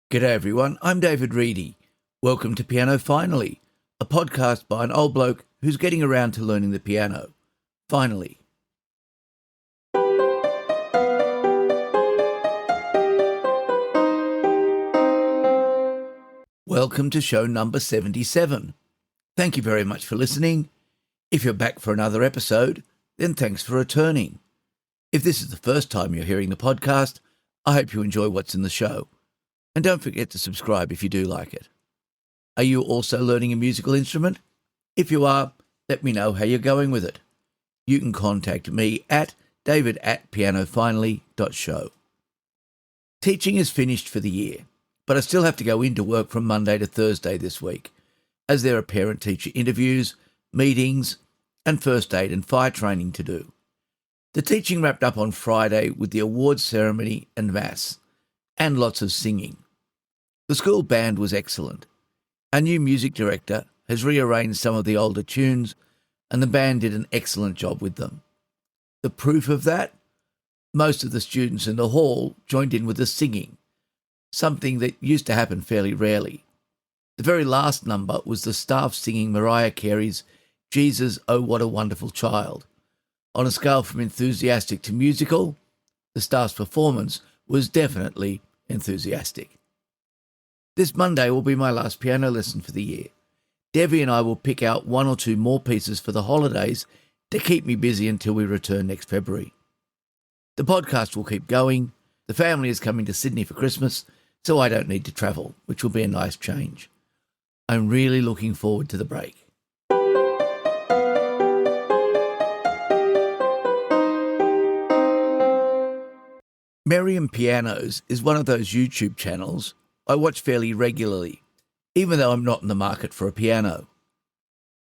G'day everyone, I'm David Reedy. Welcome to Piano Finally, a podcast by an old bloke who's getting around to learning the piano. Finally. Welcome to show number 77. Thank you very much for listening. If you're back for another episode, then thanks for returning. If this is the first time you're hearing the podcast, I hope you enjoy what's in the show. And don't forget to subscribe if you do like it. Are you also learning a musical instrument? If you are, let me know how you're going with it. You can contact me at david@pianofinally.show. Teaching is finished for the year, but I still have to go into work from Monday to Thursday this week, as there are parent-teacher interviews, meetings, and first aid and fire training to do. The teaching wrapped up on Friday with the awards ceremony and mass, and lots of singing. The school band was excellent. Our new music director has rearranged some of the older tunes, and the band did an excellent job with them. The proof of that? Most of the students in the hall joined in with the singing, something that used to happen fairly rarely. The very last number was the staff singing Mariah Carey's Jesus, Oh What a Wonderful Child. On a scale from enthusiastic to musical, the staff's performance was definitely enthusiastic. This Monday will be my last piano lesson for the year. Devi and I will pick out one or two more pieces for the holidays to keep me busy until we return next February. The podcast will keep going. The family is coming to Sydney for Christmas, so I don't need to travel, which will be a nice change. I'm really looking forward to the break. Merriam Pianos is one of those YouTube channels I watch fairly regularly, even though I'm not in the market for a piano.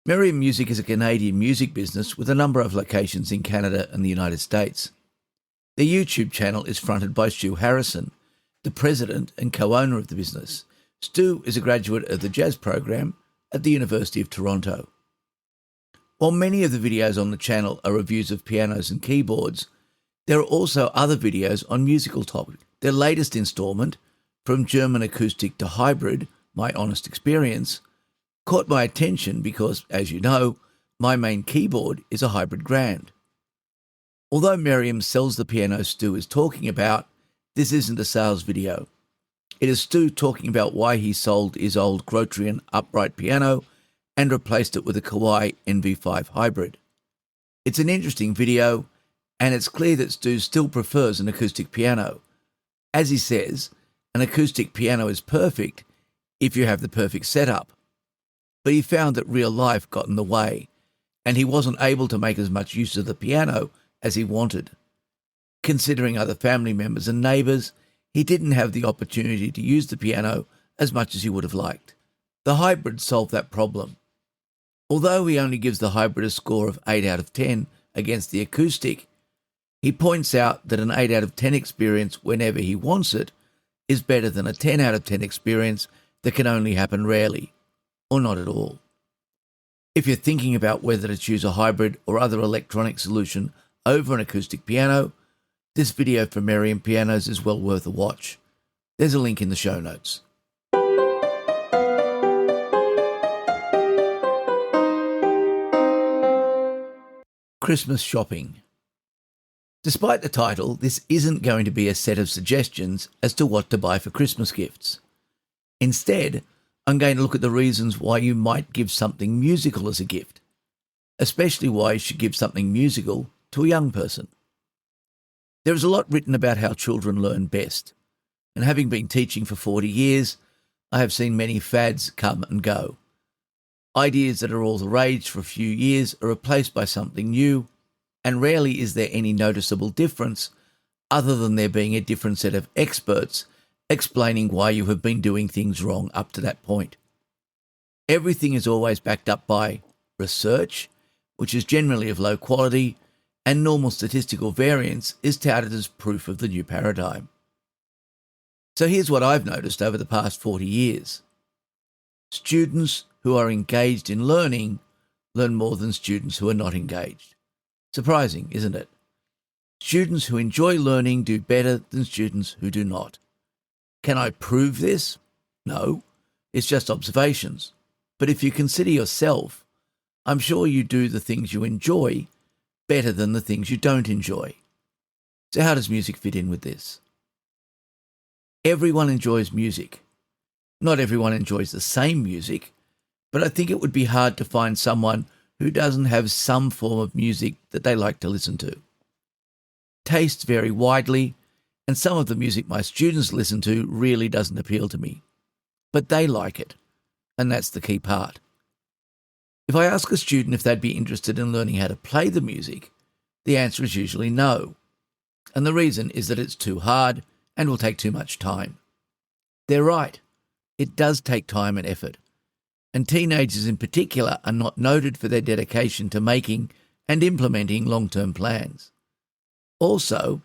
Merriam Music is a Canadian music business with a number of locations in Canada and the United States. Their YouTube channel is fronted by Stu Harrison, the president and co-owner of the business. Stu is a graduate of the jazz program at the University of Toronto. While many of the videos on the channel are reviews of pianos and keyboards, there are also other videos on musical topics. Their latest installment, From German Acoustic to Hybrid, My Honest Experience, caught my attention because, as you know, my main keyboard is a hybrid grand. Although Merriam sells the piano Stu is talking about, this isn't a sales video. It is Stu talking about why he sold his old Grotrian upright piano and replaced it with a Kawai NV5 hybrid. It's an interesting video, and it's clear that Stu still prefers an acoustic piano. As he says, an acoustic piano is perfect if you have the perfect setup. But he found that real life got in the way, and he wasn't able to make as much use of the piano as he wanted. Considering other family members and neighbours, he didn't have the opportunity to use the piano as much as he would have liked. The hybrid solved that problem. Although he only gives the hybrid a score of 8 out of 10 against the acoustic, he points out that an 8 out of 10 experience whenever he wants it is better than a 10 out of 10 experience that can only happen rarely, or not at all. If you're thinking about whether to choose a hybrid or other electronic solution over an acoustic piano, this video from Merriam Pianos is well worth a watch. There's a link in the show notes. Christmas shopping. Despite the title, this isn't going to be a set of suggestions as to what to buy for Christmas gifts. Instead, I'm going to look at the reasons why you might give something musical as a gift, especially why you should give something musical to a young person. There is a lot written about how children learn best, and having been teaching for 40 years, I have seen many fads come and go. Ideas that are all the rage for a few years are replaced by something new, and rarely is there any noticeable difference other than there being a different set of experts explaining why you have been doing things wrong up to that point. Everything is always backed up by research, which is generally of low quality, and normal statistical variance is touted as proof of the new paradigm. So here's what I've noticed over the past 40 years. Students who are engaged in learning learn more than students who are not engaged. Surprising, isn't it? Students who enjoy learning do better than students who do not. Can I prove this? No, it's just observations. But if you consider yourself, I'm sure you do the things you enjoy better than the things you don't enjoy. So how does music fit in with this? Everyone enjoys music. Not everyone enjoys the same music, but I think it would be hard to find someone who doesn't have some form of music that they like to listen to. Tastes vary widely, and some of the music my students listen to really doesn't appeal to me. But they like it, and that's the key part. If I ask a student if they'd be interested in learning how to play the music, the answer is usually no. And the reason is that it's too hard and will take too much time. They're right. It does take time and effort. And teenagers in particular are not noted for their dedication to making and implementing long-term plans. Also,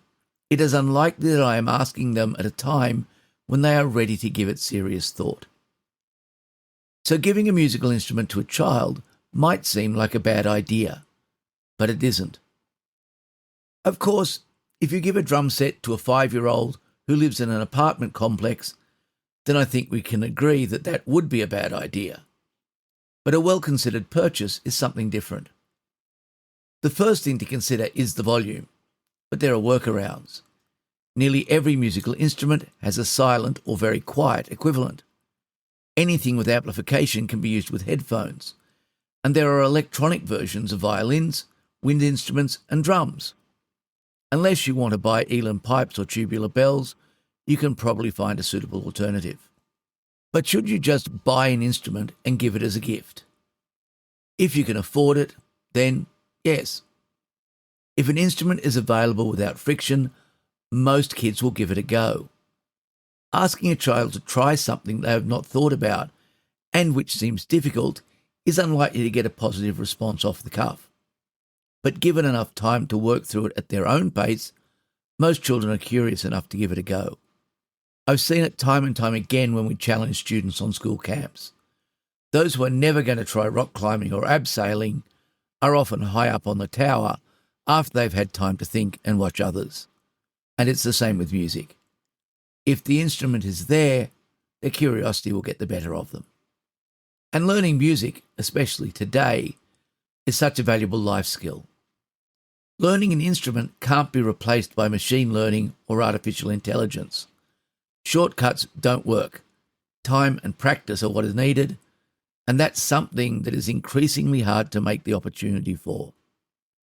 it is unlikely that I am asking them at a time when they are ready to give it serious thought. So giving a musical instrument to a child might seem like a bad idea, but it isn't. Of course, if you give a drum set to a 5-year-old who lives in an apartment complex, then I think we can agree that that would be a bad idea. But a well-considered purchase is something different. The first thing to consider is the volume, but there are workarounds. Nearly every musical instrument has a silent or very quiet equivalent. Anything with amplification can be used with headphones, and there are electronic versions of violins, wind instruments, and drums. Unless you want to buy Elan pipes or tubular bells, you can probably find a suitable alternative. But should you just buy an instrument and give it as a gift? If you can afford it, then yes. If an instrument is available without friction, most kids will give it a go. Asking a child to try something they have not thought about and which seems difficult is unlikely to get a positive response off the cuff. But given enough time to work through it at their own pace, most children are curious enough to give it a go. I've seen it time and time again when we challenge students on school camps. Those who are never going to try rock climbing or abseiling are often high up on the tower after they've had time to think and watch others. And it's the same with music. If the instrument is there, their curiosity will get the better of them. And learning music, especially today, is such a valuable life skill. Learning an instrument can't be replaced by machine learning or artificial intelligence. Shortcuts don't work. Time and practice are what is needed, and that's something that is increasingly hard to make the opportunity for.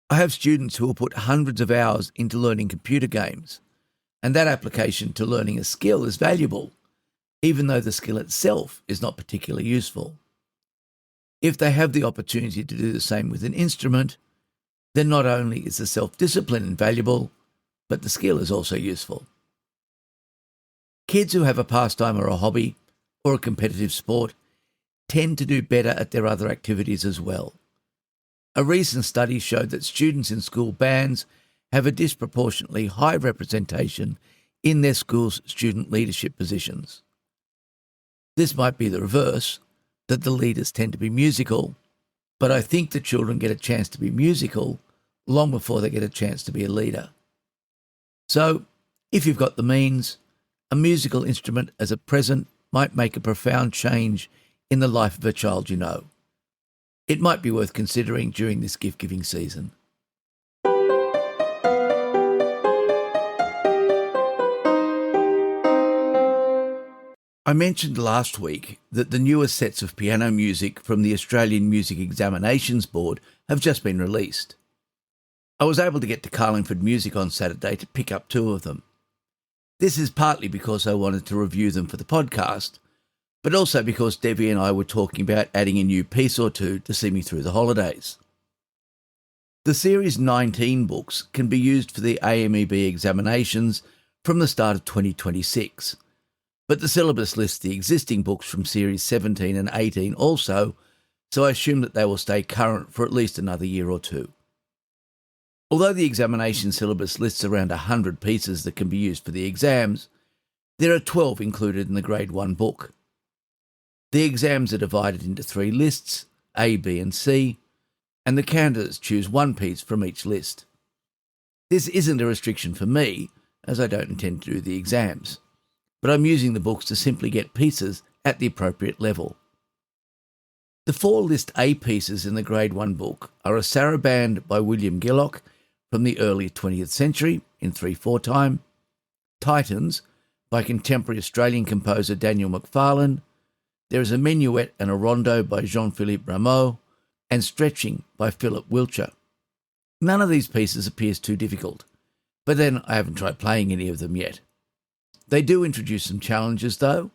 I have students who will put hundreds of hours into learning computer games, and that application to learning a skill is valuable, even though the skill itself is not particularly useful. If they have the opportunity to do the same with an instrument, then not only is the self-discipline invaluable, but the skill is also useful. Kids who have a pastime or a hobby or a competitive sport tend to do better at their other activities as well. A recent study showed that students in school bands have a disproportionately high representation in their school's student leadership positions. This might be the reverse, that the leaders tend to be musical, but I think the children get a chance to be musical long before they get a chance to be a leader. So, if you've got the means, a musical instrument as a present might make a profound change in the life of a child you know. It might be worth considering during this gift-giving season. I mentioned last week that the newest sets of piano music from the Australian Music Examinations Board have just been released. I was able to get to Carlingford Music on Saturday to pick up 2 of them. This is partly because I wanted to review them for the podcast, but also because Devi and I were talking about adding a new piece or 2 to see me through the holidays. The Series 19 books can be used for the AMEB examinations from the start of 2026, but the syllabus lists the existing books from Series 17 and 18 also, so I assume that they will stay current for at least another year or 2. Although the examination syllabus lists around 100 pieces that can be used for the exams, there are 12 included in the Grade 1 book. The exams are divided into 3 lists, A, B and C, and the candidates choose 1 piece from each list. This isn't a restriction for me, as I don't intend to do the exams. but I'm using the books to simply get pieces at the appropriate level. The 4 List A pieces in the Grade 1 book are a saraband by William Gillock from the early 20th century in 3/4 time, Titans by contemporary Australian composer Daniel Macfarlane, there is a minuet and a rondo by Jean-Philippe Rameau, and Stretching by Philip Wiltshire. None of these pieces appears too difficult, but then I haven't tried playing any of them yet. They do introduce some challenges though.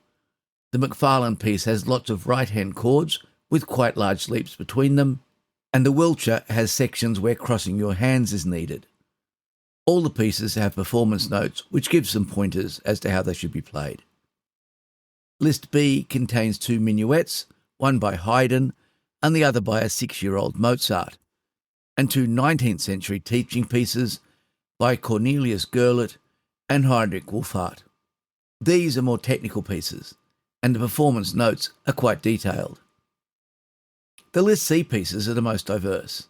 The Macfarlane piece has lots of right-hand chords with quite large leaps between them, and the Wiltshire has sections where crossing your hands is needed. All the pieces have performance notes which give some pointers as to how they should be played. List B contains 2 minuets, one by Haydn and the other by a 6-year-old Mozart, and 2 19th century teaching pieces by Cornelius Gurlitt and Heinrich Wolfhardt. These are more technical pieces, and the performance notes are quite detailed. The List C pieces are the most diverse.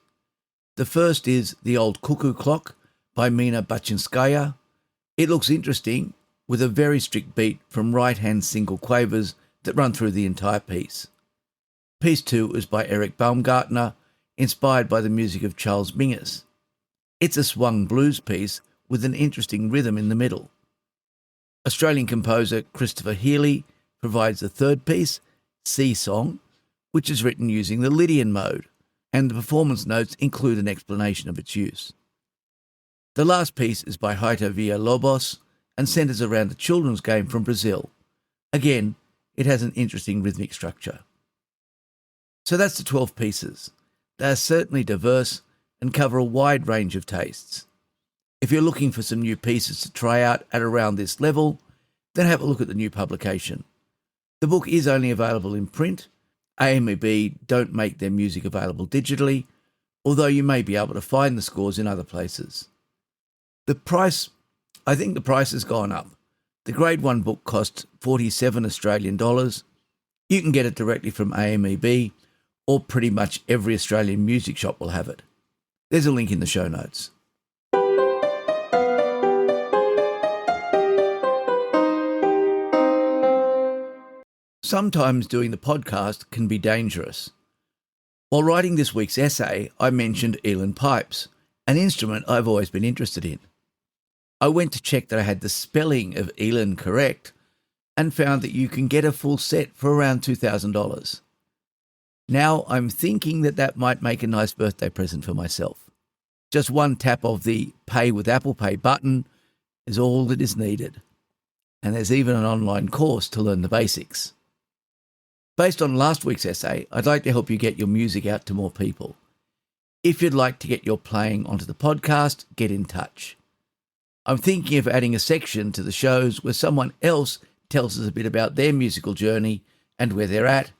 The first is The Old Cuckoo Clock by Mina Bachinskaya. It looks interesting, with a very strict beat from right-hand single quavers that run through the entire piece. Piece 2 is by Eric Baumgartner, inspired by the music of Charles Mingus. It's a swung blues piece with an interesting rhythm in the middle. Australian composer Christopher Healy provides the third piece, Sea Song, which is written using the Lydian mode, and the performance notes include an explanation of its use. The last piece is by Haito Villa-Lobos and centres around a children's game from Brazil. Again, it has an interesting rhythmic structure. So that's the 12 pieces. They are certainly diverse and cover a wide range of tastes. If you're looking for some new pieces to try out at around this level, then have a look at the new publication. The book is only available in print. AMEB don't make their music available digitally, although you may be able to find the scores in other places. I think the price has gone up. The Grade 1 book costs $47 Australian. You can get it directly from AMEB, or pretty much every Australian music shop will have it. There's a link in the show notes. Sometimes doing the podcast can be dangerous. While writing this week's essay, I mentioned Elan pipes, an instrument I've always been interested in. I went to check that I had the spelling of Elan correct and found that you can get a full set for around $2,000. Now I'm thinking that might make a nice birthday present for myself. Just one tap of the Pay with Apple Pay button is all that is needed. And there's even an online course to learn the basics. Based on last week's essay, I'd like to help you get your music out to more people. If you'd like to get your playing onto the podcast, get in touch. I'm thinking of adding a section to the shows where someone else tells us a bit about their musical journey and where they're at,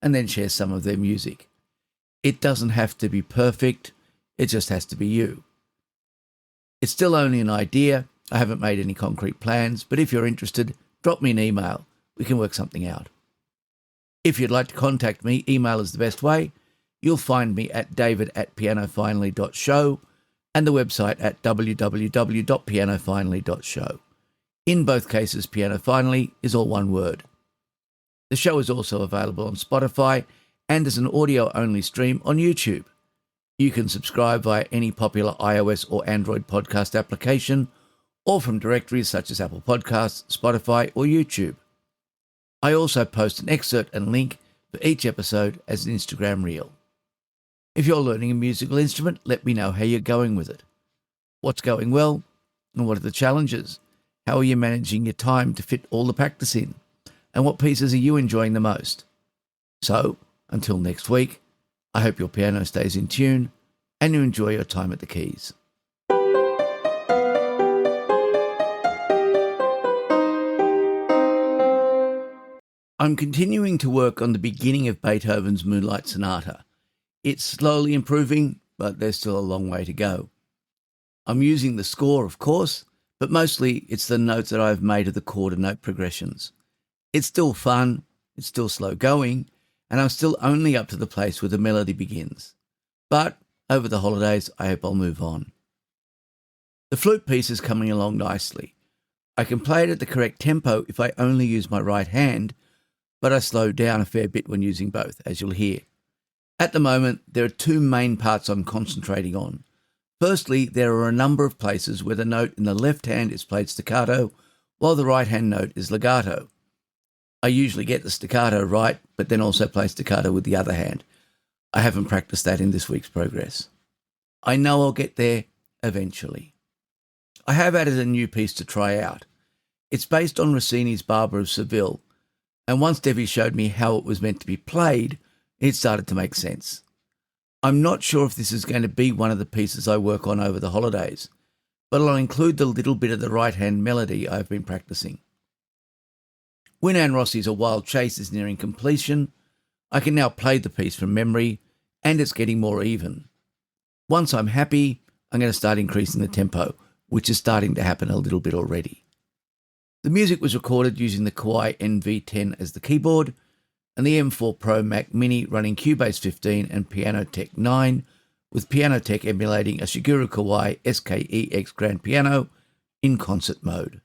and then share some of their music. It doesn't have to be perfect, it just has to be you. It's still only an idea, I haven't made any concrete plans, but if you're interested, drop me an email. We can work something out. If you'd like to contact me, email is the best way. You'll find me at david@pianofinally.show and the website at www.pianofinally.show. In both cases, Piano Finally is all one word. The show is also available on Spotify and as an audio-only stream on YouTube. You can subscribe via any popular iOS or Android podcast application or from directories such as Apple Podcasts, Spotify or YouTube. I also post an excerpt and link for each episode as an Instagram reel. If you're learning a musical instrument, let me know how you're going with it. What's going well and what are the challenges? How are you managing your time to fit all the practice in? And what pieces are you enjoying the most? So, until next week, I hope your piano stays in tune and you enjoy your time at the keys. I'm continuing to work on the beginning of Beethoven's Moonlight Sonata. It's slowly improving, but there's still a long way to go. I'm using the score, of course, but mostly it's the notes that I've made of the chord and note progressions. It's still fun, it's still slow going, and I'm still only up to the place where the melody begins. But over the holidays, I hope I'll move on. The flute piece is coming along nicely. I can play it at the correct tempo if I only use my right hand, but I slow down a fair bit when using both, as you'll hear. At the moment, there are two main parts I'm concentrating on. Firstly, there are a number of places where the note in the left hand is played staccato, while the right hand note is legato. I usually get the staccato right, but then also play staccato with the other hand. I haven't practiced that in this week's progress. I know I'll get there eventually. I have added a new piece to try out. It's based on Rossini's Barber of Seville, and once Devi showed me how it was meant to be played, it started to make sense. I'm not sure if this is going to be one of the pieces I work on over the holidays, but I'll include the little bit of the right-hand melody I've been practicing. When Anne Rossi's A Wild Chase is nearing completion, I can now play the piece from memory, and it's getting more even. Once I'm happy, I'm going to start increasing the tempo, which is starting to happen a little bit already. The music was recorded using the Kawai NV10 as the keyboard, and the M4 Pro Mac Mini running Cubase 15 and Piano Tech 9, with Piano Tech emulating a Shigeru Kawai SKEX Grand Piano in concert mode.